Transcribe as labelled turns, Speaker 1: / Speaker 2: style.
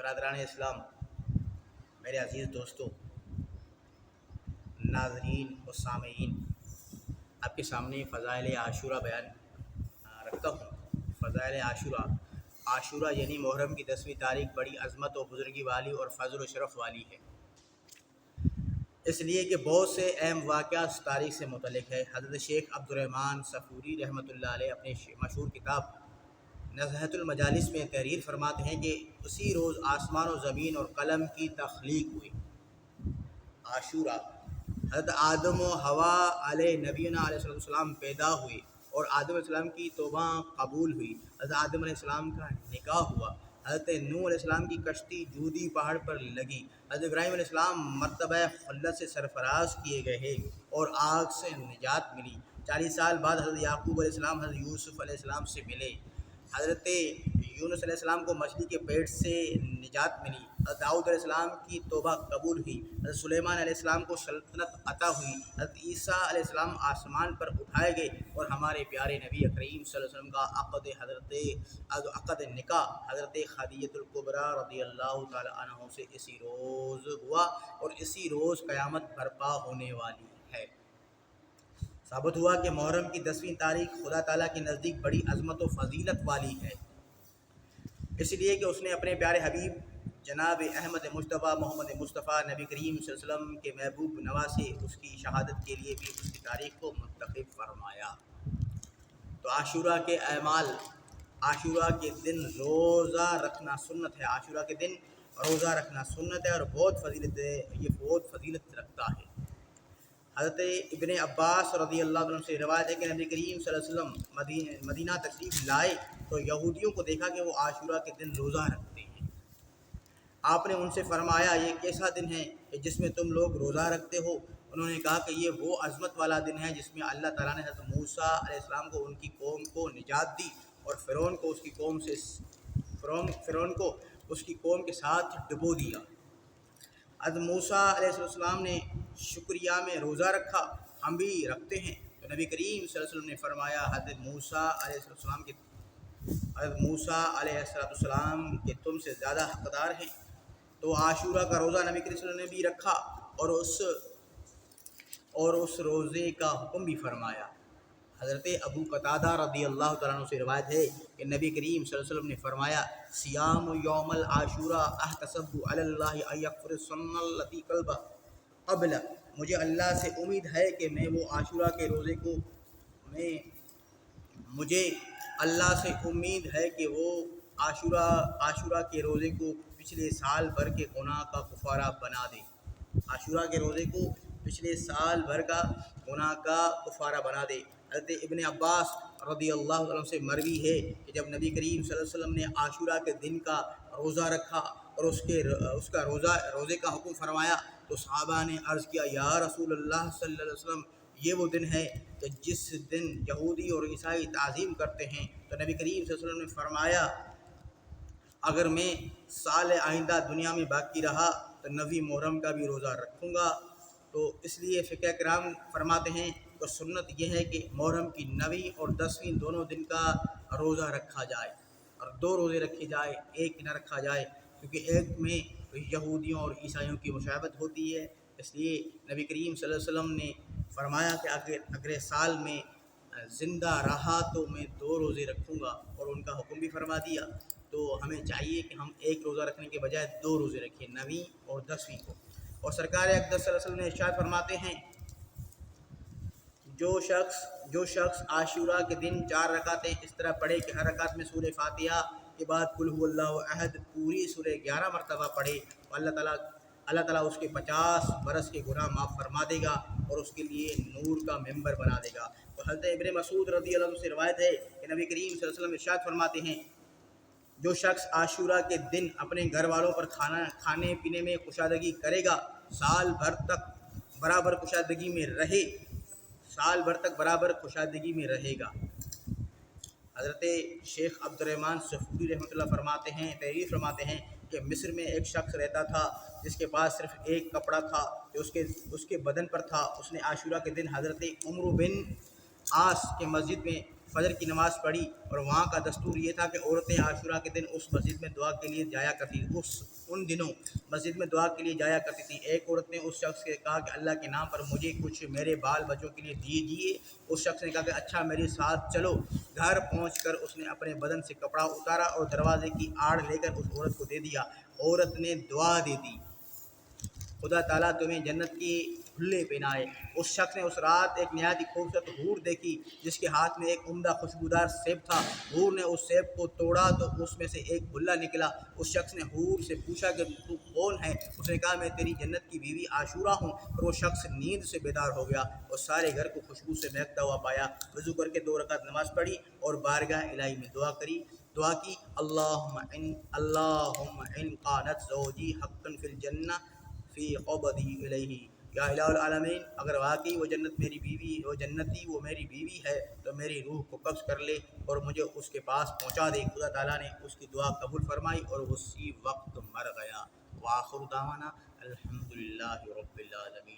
Speaker 1: برادران اسلام، میرے عزیز دوستوں، ناظرین و سامعین، آپ کے سامنے فضائل عاشورہ بیان رکھتا ہوں۔ فضائل عاشورہ یعنی محرم کی 10ویں تاریخ بڑی عظمت و بزرگی والی اور فضل و شرف والی ہے، اس لیے کہ بہت سے اہم واقعات اس تاریخ سے متعلق ہے۔ حضرت شیخ عبدالرحمن صفوری رحمۃ اللہ علیہ اپنے مشہور کتاب نزہۃ المجالس میں تحریر فرماتے ہیں کہ اسی روز آسمان و زمین اور قلم کی تخلیق ہوئی۔ عاشورہ، حضرت آدم و حوا علیہ نبینا علیہ السلام پیدا ہوئے اور آدم علیہ السلام کی توبہ قبول ہوئی۔ حضرت آدم علیہ السلام کا نکاح ہوا۔ حضرت نوح علیہ السلام کی کشتی جودی پہاڑ پر لگی۔ حضرت ابراہیم علیہ السلام مرتبہ خلت سے سرفراز کیے گئے اور آگ سے نجات ملی۔ 40 سال بعد حضرت یعقوب علیہ السلام حضرت یوسف علیہ السلام سے ملے۔ حضرت یونس علیہ السلام کو مچھلی کے پیٹ سے نجات ملی۔ حضرت داؤد علیہ السلام کی توبہ قبول ہوئی۔ حضرت سلیمان علیہ السلام کو سلطنت عطا ہوئی۔ حضرت عیسیٰ علیہ السلام آسمان پر اٹھائے گئے اور ہمارے پیارے نبی کریم صلی اللہ علیہ وسلم کا عقد نکاح حضرت خدیجہ الکبریٰ رضی اللہ تعالی عنہ سے اسی روز ہوا اور اسی روز قیامت برپا ہونے والی ہے۔ ثابت ہوا کہ محرم کی 10ویں تاریخ خدا تعالیٰ کے نزدیک بڑی عظمت و فضیلت والی ہے، اس لیے کہ اس نے اپنے پیارے حبیب جناب احمد مجتبیٰ محمد مصطفیٰ نبی کریم صلی اللہ علیہ وسلم کے محبوب نواسے اس کی شہادت کے لیے بھی اس کی تاریخ کو منتخب فرمایا۔ تو عاشورہ کے اعمال، عاشورہ کے دن روزہ رکھنا سنت ہے۔ عاشورہ کے دن روزہ رکھنا سنت ہے اور بہت فضیلت ہے، یہ بہت فضیلت رکھتا ہے۔ حضرت ابن عباس رضی اللہ عنہ سے روایت ہے کہ نبی کریم صلی اللہ علیہ وسلم مدینہ تشریف لائے تو یہودیوں کو دیکھا کہ وہ عاشورہ کے دن روزہ رکھتے ہیں۔ آپ نے ان سے فرمایا، یہ کیسا دن ہے کہ جس میں تم لوگ روزہ رکھتے ہو؟ انہوں نے کہا کہ یہ وہ عظمت والا دن ہے جس میں اللہ تعالیٰ نے حضرت موسیٰ علیہ السلام کو ان کی قوم کو نجات دی اور فرعون کو اس کی قوم کے ساتھ ڈبو دیا۔ حضرت موسیٰ علیہ السلام نے شکریہ میں روزہ رکھا، ہم بھی رکھتے ہیں۔ تو نبی کریم صلی اللہ علیہ وسلم نے فرمایا، حضرت موسیٰ علیہ السلام کے تم سے زیادہ حقدار ہیں۔ تو عاشورہ کا روزہ نبی کریم صلی اللہ علیہ وسلم نے بھی رکھا اور اس روزے کا حکم بھی فرمایا۔ حضرت ابو قتادہ رضی اللہ تعالیٰ عنہ سے روایت ہے کہ نبی کریم صلی اللہ علیہ وسلم نے فرمایا، سیام یوم العاشوراء احتسب علی اللہ ان یغفر السنۃ التی قبل، مجھے اللہ سے امید ہے کہ میں وہ عاشورہ کے روزے کو عاشورہ کے روزے کو پچھلے سال بھر کے گناہ کا کفارہ بنا دے۔ عاشورہ کے روزے کو پچھلے سال بھر کا گناہ کا کفارہ بنا دے۔ حضرت ابن عباس رضی اللہ عنہ سے مروی ہے کہ جب نبی کریم صلی اللہ علیہ وسلم نے عاشورہ کے دن کا روزہ رکھا اور اس کا روزے کا حکم فرمایا تو صحابہ نے عرض کیا، یا رسول اللہ صلی اللہ علیہ وسلم، یہ وہ دن ہے کہ جس دن یہودی اور عیسائی تعظیم کرتے ہیں۔ تو نبی کریم صلی اللہ علیہ وسلم نے فرمایا، اگر میں سال آئندہ دنیا میں باقی رہا تو 9ویں محرم کا بھی روزہ رکھوں گا۔ تو اس لیے فقہ کرام فرماتے ہیں کہ سنت یہ ہے کہ محرم کی 9ویں اور 10ویں دونوں دن کا روزہ رکھا جائے اور 2 روزے رکھے جائے، ایک نہ رکھا جائے، کیونکہ ایک میں یہودیوں اور عیسائیوں کی مشابہت ہوتی ہے۔ اس لیے نبی کریم صلی اللہ علیہ وسلم نے فرمایا کہ اگلے سال میں زندہ رہا تو میں 2 روزے رکھوں گا اور ان کا حکم بھی فرما دیا۔ تو ہمیں چاہیے کہ ہم ایک روزہ رکھنے کے بجائے 2 روزے رکھیں، 9ویں اور 10ویں کو۔ اور سرکار اقدس صلی اللہ علیہ وسلم نے ارشاد فرماتے ہیں، جو شخص عاشورہ کے دن 4 رکعتیں اس طرح پڑھے کہ ہر رکعت میں سورہ فاتحہ کے بعد قل هو اللہ احد پوری سورہ 11 مرتبہ پڑھے تو اللہ تعالیٰ اس کے 50 برس کے گناہ معاف فرما دے گا اور اس کے لیے نور کا ممبر بنا دے گا۔ تو حضرت ابن مسعود رضی اللہ عنہ سے روایت ہے کہ نبی کریم صلی اللہ علیہ وسلم ارشاد فرماتے ہیں، جو شخص عاشورہ کے دن اپنے گھر والوں پر کھانے پینے میں کشادگی کرے گا، سال بھر تک برابر کشادگی میں رہے گا۔ حضرت شیخ عبدالرحمن صفوری رحمۃ اللہ فرماتے ہیں، تحریر فرماتے ہیں کہ مصر میں ایک شخص رہتا تھا جس کے پاس صرف ایک کپڑا تھا جو اس کے بدن پر تھا۔ اس نے عاشورہ کے دن حضرت عمرو بن عاص کے مسجد میں فجر کی نماز پڑھی اور وہاں کا دستور یہ تھا کہ عورتیں عاشورہ کے دن اس مسجد میں دعا کے لیے جایا کرتی تھیں. ان دنوں مسجد میں دعا کے لیے جایا کرتی تھی. ایک عورت نے اس شخص سے کہا کہ اللہ کے نام پر مجھے کچھ میرے بال بچوں کے لیے دیجیے. اس شخص نے کہا کہ اچھا میرے ساتھ چلو. گھر پہنچ کر اس نے اپنے بدن سے کپڑا اتارا اور دروازے کی آڑ لے کر اس عورت کو دے دیا. عورت نے دعا دے دی، خدا تعالیٰ تمہیں جنت کی کھلے پہنائے. اس شخص نے اس رات ایک نہایت ہی خوبصورت حور دیکھی جس کے ہاتھ میں ایک عمدہ خوشبودار سیب تھا. حور نے اس سیب کو توڑا تو اس میں سے ایک بھلا نکلا. اس شخص نے حور سے پوچھا کہ تو کون ہے؟ اس نے کہا میں تیری جنت کی بیوی عاشورہ ہوں. اور وہ شخص نیند سے بیدار ہو گیا اور سارے گھر کو خوشبو سے مہکتا ہوا پایا. وضو کر کے 2 رکعت نماز پڑھی اور بارگاہ الہی میں دعا کی اللہم ان قانت زوجی حقا فی الجنہ فی قبضی الیہ. یا الہ العالمین، اگر واقعی وہ جنتی وہ میری بیوی ہے تو میری روح کو قبض کر لے اور مجھے اس کے پاس پہنچا دے. خدا تعالیٰ نے اس کی دعا قبول فرمائی اور اسی وقت مر گیا. وآخر دعوانا الحمدللہ رب العالمین.